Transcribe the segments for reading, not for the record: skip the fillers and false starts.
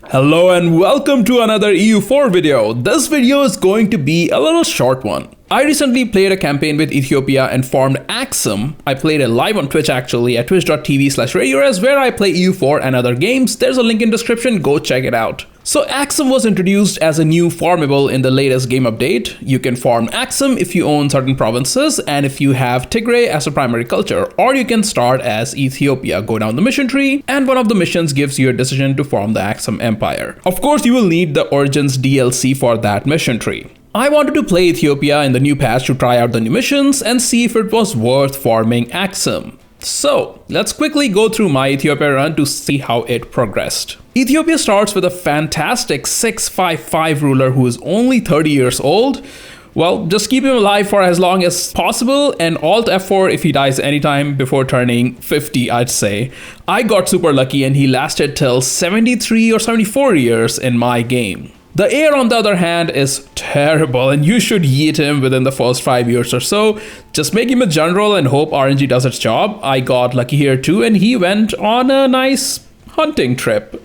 Hello and welcome to another EU4 video. This video is going to be a little short one. I recently played a campaign with Ethiopia and farmed Aksum. I played it live on Twitch actually at twitch.tv/RadioRes where I play EU4 and other games. There's a link in description, go check it out. So Aksum was introduced as a new farmable in the latest game update. You can farm Aksum if you own certain provinces and if you have Tigray as a primary culture, or you can start as Ethiopia, go down the mission tree, and one of the missions gives you a decision to form the Aksum Empire. Of course, you will need the Origins DLC for that mission tree. I wanted to play Ethiopia in the new patch to try out the new missions and see if it was worth farming Aksum. So, let's quickly go through my Ethiopia run to see how it progressed. Ethiopia starts with a fantastic 655 ruler who is only 30 years old. Well, just keep him alive for as long as possible and Alt F4 if he dies anytime before turning 50, I'd say. I got super lucky and he lasted till 73 or 74 years in my game. The heir, on the other hand, is terrible and you should yeet him within the first 5 years or so. Just make him a general and hope RNG does its job. I got lucky here too and he went on a nice hunting trip.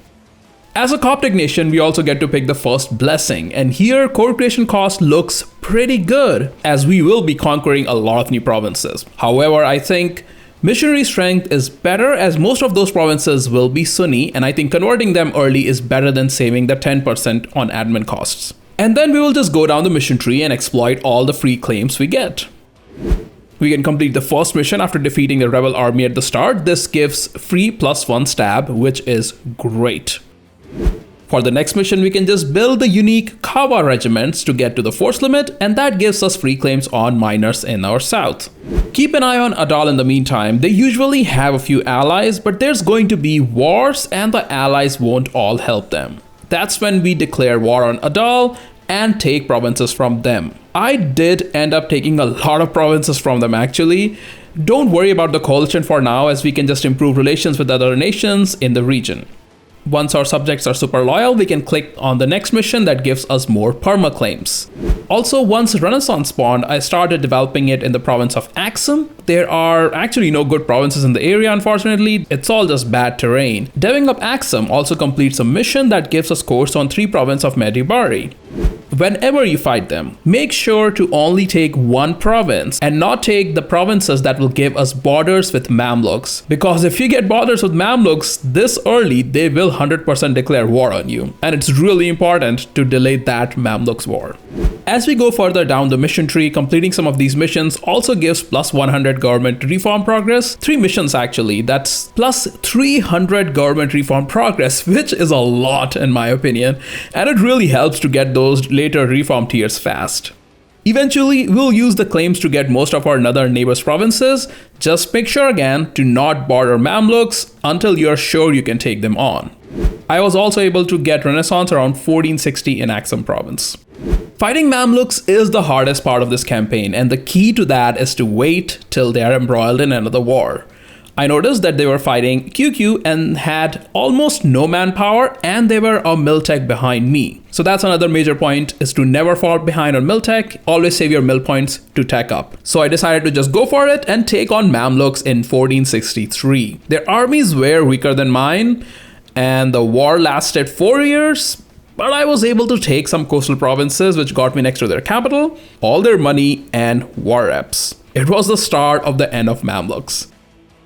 As a Coptic nation, we also get to pick the first blessing, and here core creation cost looks pretty good as we will be conquering a lot of new provinces. However, I think missionary strength is better as most of those provinces will be Sunni, and I think converting them early is better than saving the 10% on admin costs. And then we will just go down the mission tree and exploit all the free claims we get. We can complete the first mission after defeating the rebel army at the start. This gives free +1 stab, which is great. For the next mission, we can just build the unique Kawa regiments to get to the force limit, and that gives us free claims on miners in our south. Keep an eye on Adal in the meantime. They usually have a few allies, but there's going to be wars and the allies won't all help them. That's when we declare war on Adal and take provinces from them. I did end up taking a lot of provinces from them actually. Don't worry about the coalition for now, as we can just improve relations with other nations in the region. Once our subjects are super loyal, we can click on the next mission that gives us more perma claims. Also, once Renaissance spawned, I started developing it in the province of Aksum. There are actually no good provinces in the area, unfortunately. It's all just bad terrain. Deving up Aksum also completes a mission that gives us cores on 3 provinces of Medibari. Whenever you fight them, make sure to only take one province and not take the provinces that will give us borders with Mamluks. Because if you get borders with Mamluks this early, they will 100% declare war on you. And it's really important to delay that Mamluks war. As we go further down the mission tree, completing some of these missions also gives +100 government reform progress. 3 missions actually, that's +300 government reform progress, which is a lot in my opinion. And it really helps to get those later reform tiers fast. Eventually, we'll use the claims to get most of our northern neighbors' provinces. Just make sure again to not border Mamluks until you're sure you can take them on. I was also able to get Renaissance around 1460 in Aksum province. Fighting Mamluks is the hardest part of this campaign, and the key to that is to wait till they are embroiled in another war. I noticed that they were fighting QQ and had almost no manpower, and they were a Miltech behind me. So that's another major point, is to never fall behind on Miltech, always save your Mil points to tech up. So I decided to just go for it and take on Mamluks in 1463. Their armies were weaker than mine, and the war lasted 4 years, but I was able to take some coastal provinces which got me next to their capital, all their money and war reps. It was the start of the end of Mamluks.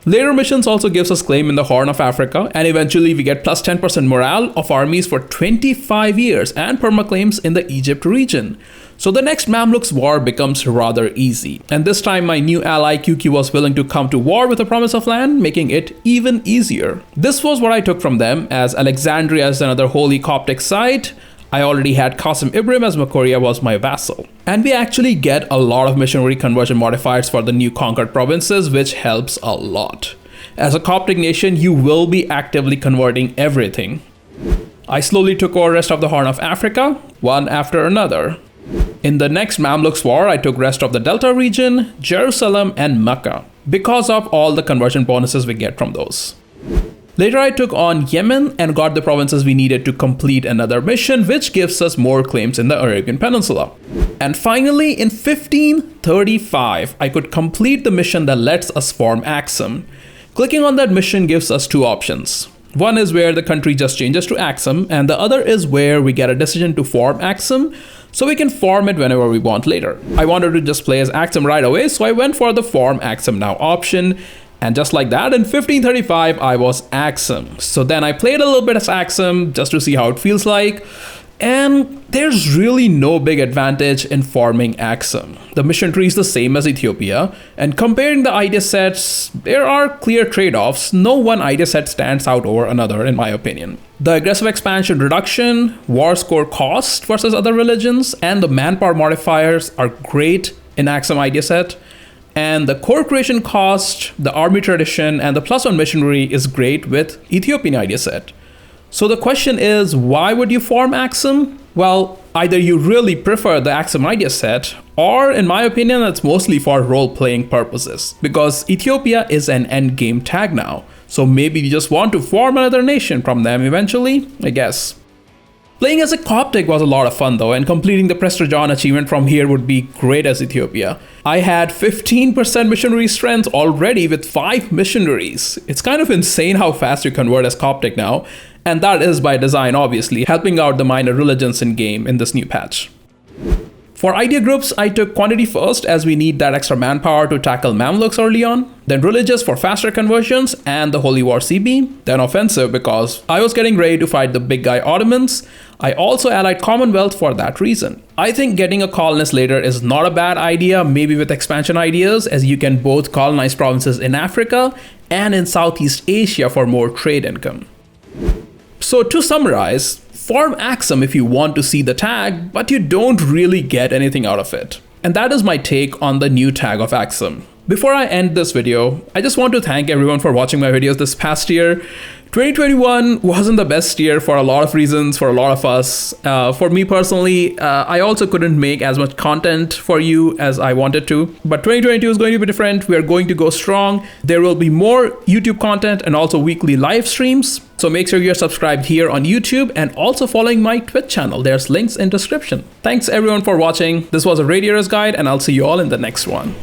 Later missions also gives us claim in the Horn of Africa, and eventually we get +10% morale of armies for 25 years and permaclaims in the Egypt region. So the next Mamluks war becomes rather easy, and this time my new ally QQ was willing to come to war with a promise of land, making it even easier. This was what I took from them, as Alexandria is another holy Coptic site. I already had Qasim Ibrahim as Makoria was my vassal. And we actually get a lot of missionary conversion modifiers for the new conquered provinces, which helps a lot. As a Coptic nation, you will be actively converting everything. I slowly took over rest of the Horn of Africa, one after another. In the next Mamluks war, I took rest of the Delta region, Jerusalem and Mecca, because of all the conversion bonuses we get from those. Later I took on Yemen and got the provinces we needed to complete another mission, which gives us more claims in the Arabian Peninsula. And finally, in 1535, I could complete the mission that lets us farm Aksum. Clicking on that mission gives us 2 options. One is where the country just changes to Aksum, and the other is where we get a decision to form Aksum, so we can form it whenever we want later. I wanted to just play as Aksum right away, so I went for the Form Aksum Now option. And just like that, in 1535, I was Aksum. So then I played a little bit as Aksum just to see how it feels like. And there's really no big advantage in forming Aksum. The mission tree is the same as Ethiopia. And comparing the idea sets, there are clear trade-offs. No one idea set stands out over another, in my opinion. The aggressive expansion reduction, war score cost versus other religions, and the manpower modifiers are great in Aksum idea set. And the core creation cost, the army tradition, and the +1 missionary is great with Ethiopian idea set. So the question is, why would you form Aksum? Well, either you really prefer the Aksum idea set, or in my opinion, it's mostly for role-playing purposes. Because Ethiopia is an endgame tag now. So maybe you just want to form another nation from them eventually, I guess. Playing as a Coptic was a lot of fun though, and completing the Prestigion achievement from here would be great as Ethiopia. I had 15% missionary strength already with 5 missionaries. It's kind of insane how fast you convert as Coptic now, and that is by design obviously, helping out the minor religions in game in this new patch. For idea groups, I took quantity first as we need that extra manpower to tackle Mamluks early on, then religious for faster conversions and the Holy War CB, then offensive because I was getting ready to fight the big guy Ottomans. I also allied Commonwealth for that reason. I think getting a colonist later is not a bad idea, maybe with expansion ideas, as you can both colonize provinces in Africa and in Southeast Asia for more trade income. So to summarize, form Aksum if you want to see the tag, but you don't really get anything out of it. And that is my take on the new tag of Aksum. Before I end this video, I just want to thank everyone for watching my videos this past year. 2021 wasn't the best year for a lot of reasons for a lot of us. For me personally, I also couldn't make as much content for you as I wanted to. But 2022 is going to be different. We are going to go strong. There will be more YouTube content and also weekly live streams. So make sure you're subscribed here on YouTube and also following my Twitch channel. There's links in description. Thanks everyone for watching. This was a Radiator's Guide and I'll see you all in the next one.